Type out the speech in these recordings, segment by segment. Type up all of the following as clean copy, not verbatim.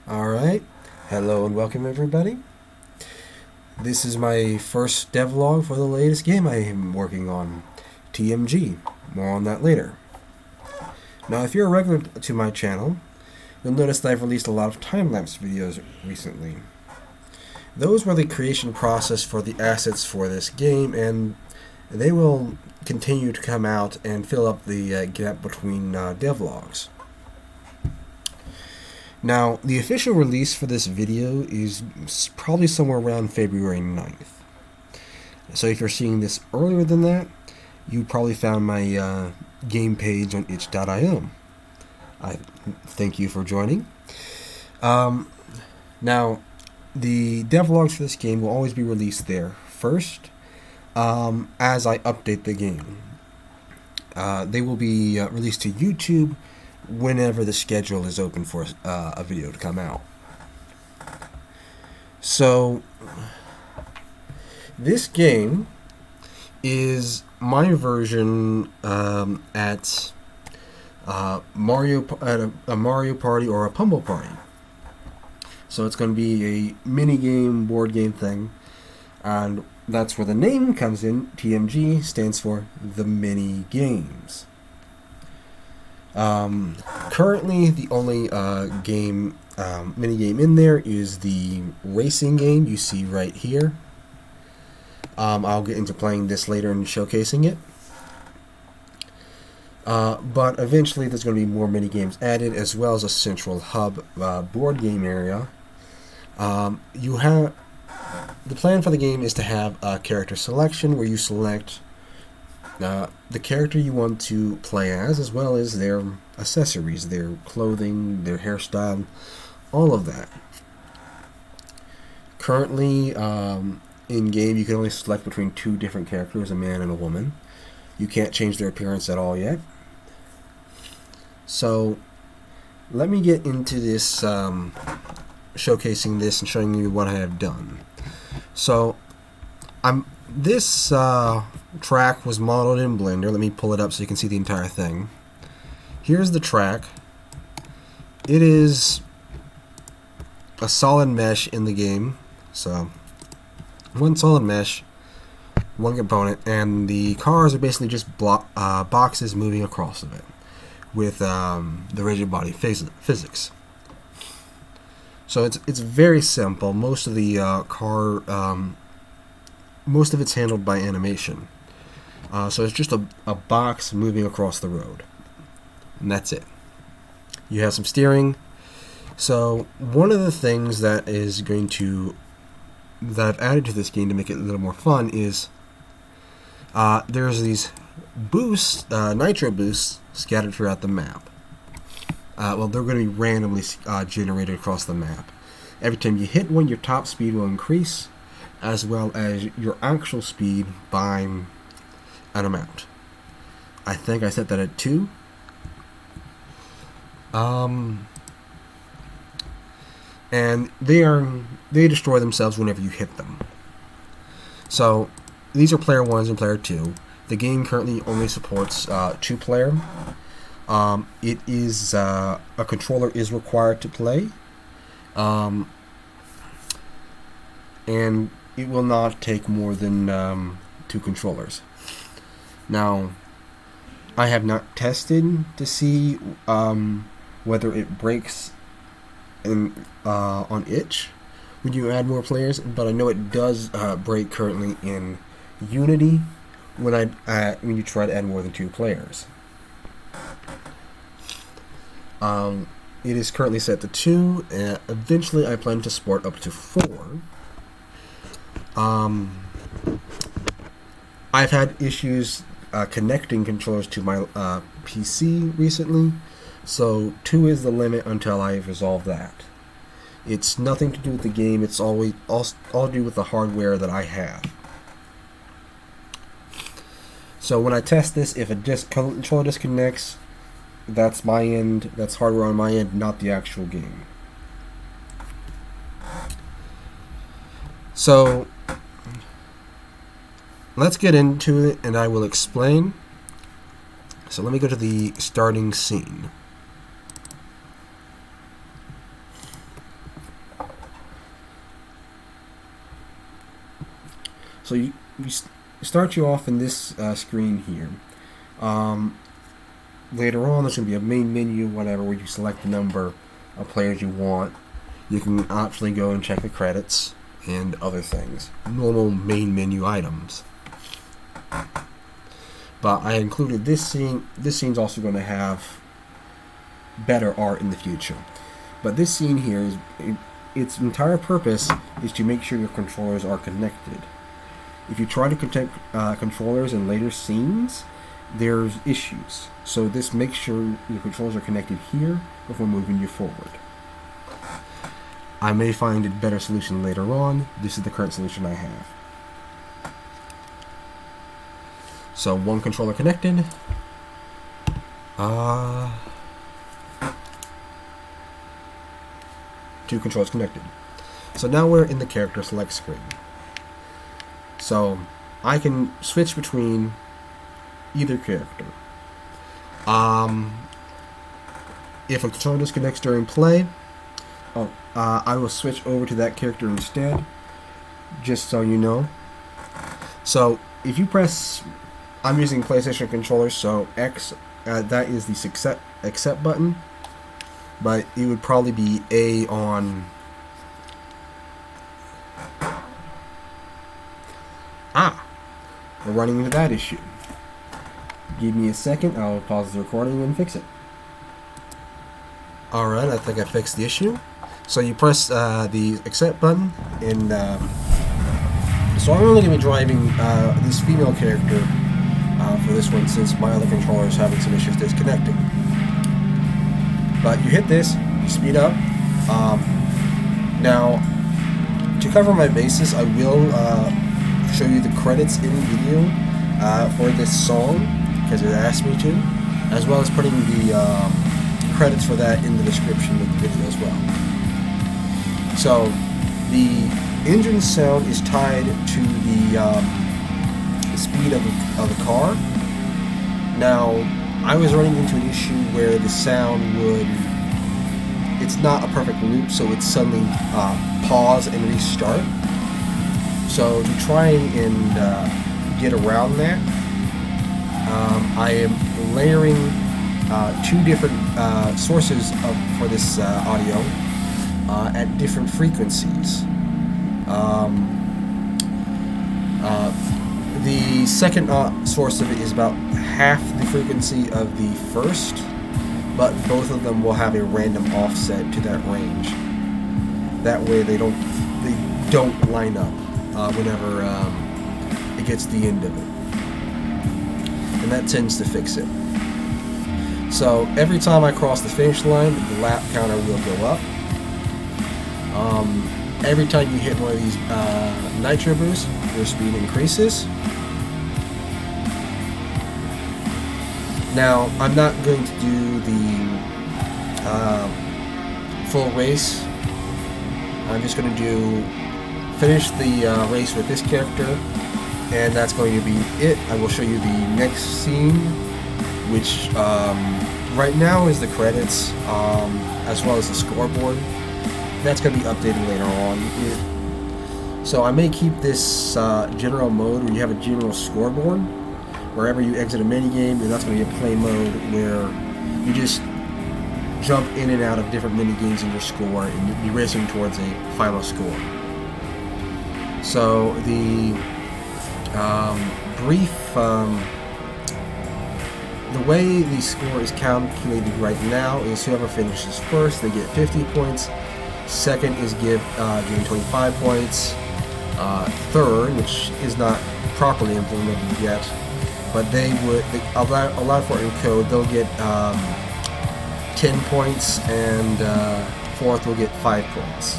Alright, hello and welcome everybody. This is my first devlog for the latest game I am working on, T.M.G. More on that later. Now if you're a regular to my channel, you'll notice that I've released a lot of time-lapse videos recently. Those were the creation process for the assets for this game, and they will continue to come out and fill up the gap between devlogs. Now, the official release for this video is probably somewhere around February 9th. So if you're seeing this earlier than that, you probably found my game page on itch.io. I thank you for joining. Now, the devlogs for this game will always be released there first, as I update the game. They will be released to YouTube whenever the schedule is open for a video to come out. So this game is my version at a Mario Party or a Pummel Party. So it's going to be a mini game, board game thing, and that's where the name comes in. TMG stands for the mini games. Currently, the only mini game in there is the racing game you see right here. I'll get into playing this later and showcasing it. But eventually, there's going to be more mini games added, as well as a central hub board game area. The plan for the game is to have a character selection where you select the character you want to play as well as their accessories, their clothing, their hairstyle, all of that. Currently, in game, you can only select between two different characters, a man and a woman. You can't change their appearance at all yet. So, let me get into this, showcasing this and showing you what I have done. So, this track was modeled in Blender. Let me pull it up so you can see the entire thing. Here's the track. It is a solid mesh in the game. So, one solid mesh, one component, and the cars are basically just boxes moving across of it with the rigid body physics. So it's very simple. Most of the most of it's handled by animation. So it's just a box moving across the road. And that's it. You have some steering. So one of the things that I've added to this game to make it a little more fun is there's these boosts, nitro boosts, scattered throughout the map. Well, they're going to be randomly generated across the map. Every time you hit one, your top speed will increase, as well as your actual speed by an amount. I think I set that at 2. And they destroy themselves whenever you hit them. So these are player 1s and player 2. The game currently only supports 2-player. It is a controller is required to play, and it will not take more than 2 controllers. Now, I have not tested to see whether it breaks on itch when you add more players, but I know it does break currently in Unity when you try to add more than 2 players. It is currently set to 2, and eventually I plan to support up to 4. I've had issues connecting controllers to my PC recently, so 2 is the limit until I resolve that. It's nothing to do with the game, it's all to do with the hardware that I have. So when I test this, if a controller disconnects, that's my end, that's hardware on my end, not the actual game. So let's get into it and I will explain. So let me go to the starting scene. So start you off in this screen here. Later on, there's going to be a main menu, whatever, where you select the number of players you want. You can actually go and check the credits and other things. Normal main menu items. But I included this scene. This scene's also going to have better art in the future. But this scene here, its entire purpose is to make sure your controllers are connected. If you try to connect controllers in later scenes, there's issues. So this makes sure your controllers are connected here before moving you forward. I may find a better solution later on. This is the current solution I have. So one controller connected. Two controllers connected. So now we're in the character select screen. So I can switch between either character. If a controller disconnects during play, I will switch over to that character instead, just so you know. So if you press, I'm using PlayStation controllers, so X, that is the accept button, but it would probably be A on. We're running into that issue. Give me a second, I'll pause the recording and fix it. Alright, I think I fixed the issue. So you press the accept button, and so I'm only going to be driving this female character for this one, since my other controller is having some issues disconnecting. But you hit this, you speed up. Now, to cover my bases, I will show you the credits in the video for this song, because it asked me to, as well as putting the credits for that in the description of the video as well. So the engine sound is tied to the speed of the car. Now, I was running into an issue where the sound would, it's not a perfect loop, so it suddenly pause and restart. So to try and get around that, I am layering two different sources for this audio at different frequencies. The second source of it is about half the frequency of the first, but both of them will have a random offset to that range. That way they don't line up whenever it gets the end of it, and that tends to fix it. So every time I cross the finish line, the lap counter will go up. Every time you hit one of these nitro boosts, your speed increases. Now, I'm not going to do the full race. I'm just going to finish the race with this character, and that's going to be it. I will show you the next scene, which right now is the credits, as well as the scoreboard. That's going to be updated later on. So I may keep this general mode where you have a general scoreboard. Wherever you exit a minigame, and that's going to be a play mode where you just jump in and out of different minigames in your score, and you'll be racing towards a final score. So the the way the score is calculated right now is whoever finishes first, they get 50 points. Second is getting 25 points. Third, which is not properly implemented yet, but they allow for it in code, they'll get 10 points, and fourth will get 5 points.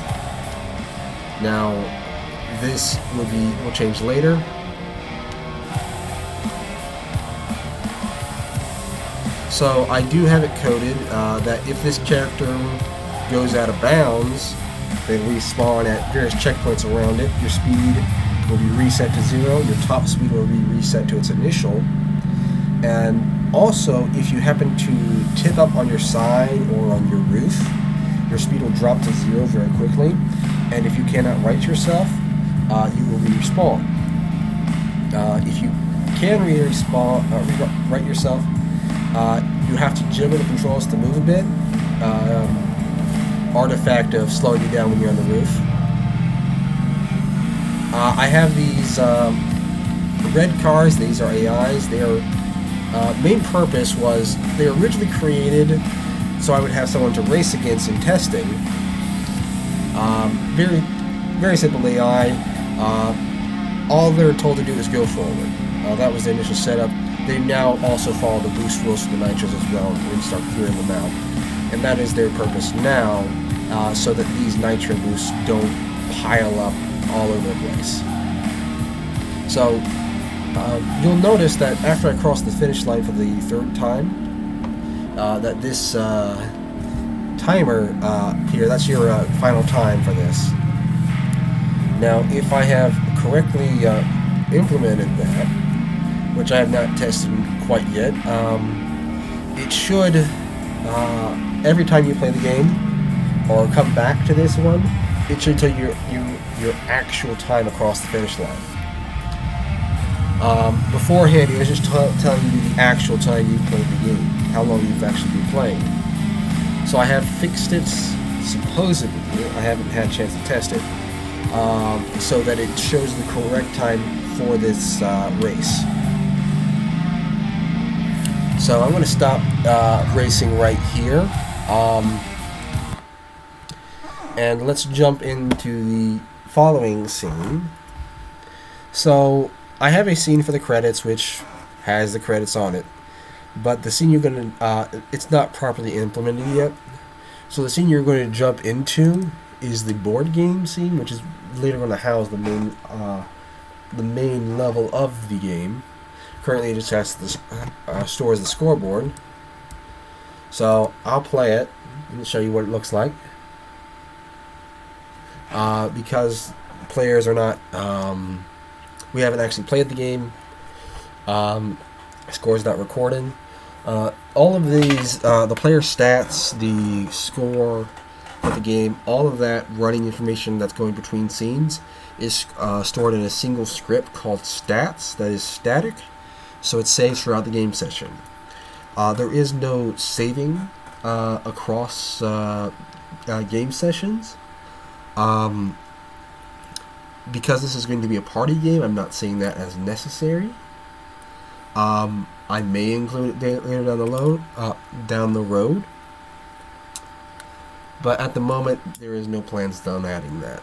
Now, this will change later. So I do have it coded that if this character goes out of bounds, they respawn at various checkpoints around it. Your speed will be reset to 0. Your top speed will be reset to its initial. And also, if you happen to tip up on your side or on your roof, your speed will drop to 0 very quickly. And if you cannot right yourself, you will be respawned. If you can rewrite yourself, you have to jiggle the controls to move a bit. Artifact of slowing you down when you're on the roof. I have these red cars. These are AIs. Their main purpose was they were originally created so I would have someone to race against in testing. Very, very simple AI. All they're told to do is go forward. That was the initial setup. They now also follow the boost rules for the nitros as well and start clearing them out. And that is their purpose now, so that these nitro boosts don't pile up all over the place. So you'll notice that after I cross the finish line for the third time, that this timer here, that's your final time for this. Now, if I have correctly implemented that, which I have not tested quite yet, it should, every time you play the game, or come back to this one, it should tell you your actual time across the finish line. Beforehand, it was just telling you the actual time you've played the game, how long you've actually been playing. So I have fixed it, supposedly, I haven't had a chance to test it, so that it shows the correct time for this race. So I'm going to stop racing right here, and let's jump into the following scene. So I have a scene for the credits which has the credits on it, but the scene you're going to, it's not properly implemented yet. So the scene you're going to jump into is the board game scene, which is later going to house the main level of the game. Currently it just has the stores the scoreboard. So I'll play it and show you what it looks like. Because players are not, we haven't actually played the game. Score's not recorded. All of these, the player stats, the score for the game, all of that running information that's going between scenes is stored in a single script called stats that is static, so it saves throughout the game session. There is no saving across game sessions. Because this is going to be a party game, I'm not saying that as necessary. I may include it later down the road, but at the moment there is no plans on adding that.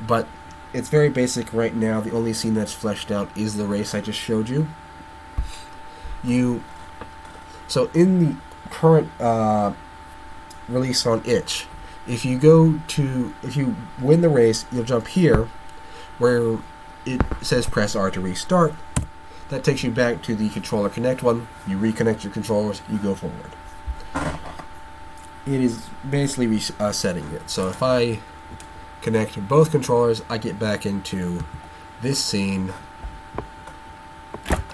But it's very basic right now. The only scene that's fleshed out is the race I just showed you. So in the current release on itch, if you win the race, you'll jump here where it says press R to restart. That takes you back to the controller connect one. You reconnect your controllers, you go forward. It is basically resetting it. So if I connect both controllers, I get back into this scene.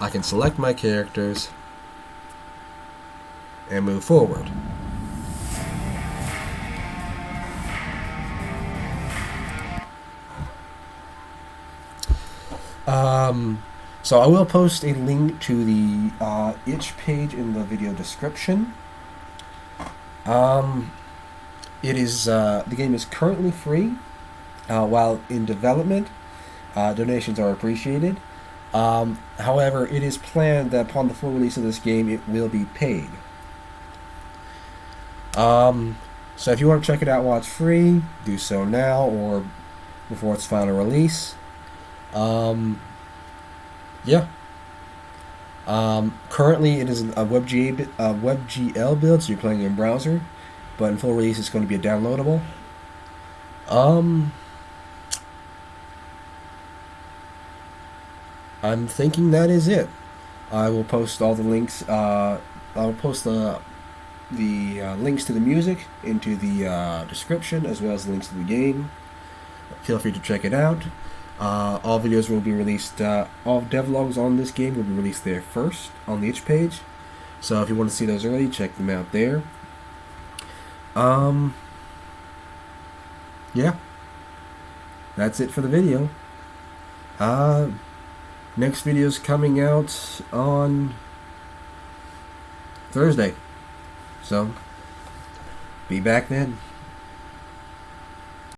I can select my characters and move forward. So I will post a link to the itch page in the video description. It is the game is currently free while in development. Donations are appreciated. However, it is planned that upon the full release of this game, it will be paid. So if you want to check it out while it's free, do so now or before its final release. Yeah. Currently, it is a WebGL build, so you're playing in browser. But in full release, it's going to be a downloadable. I'm thinking that is it. I will post all the links. I'll post the links to the music into the description, as well as the links to the game. Feel free to check it out. All videos will be released, all devlogs on this game will be released there first on the itch page. So if you want to see those early, check them out there. Yeah. That's it for the video. Next video's coming out on Thursday. So, be back then.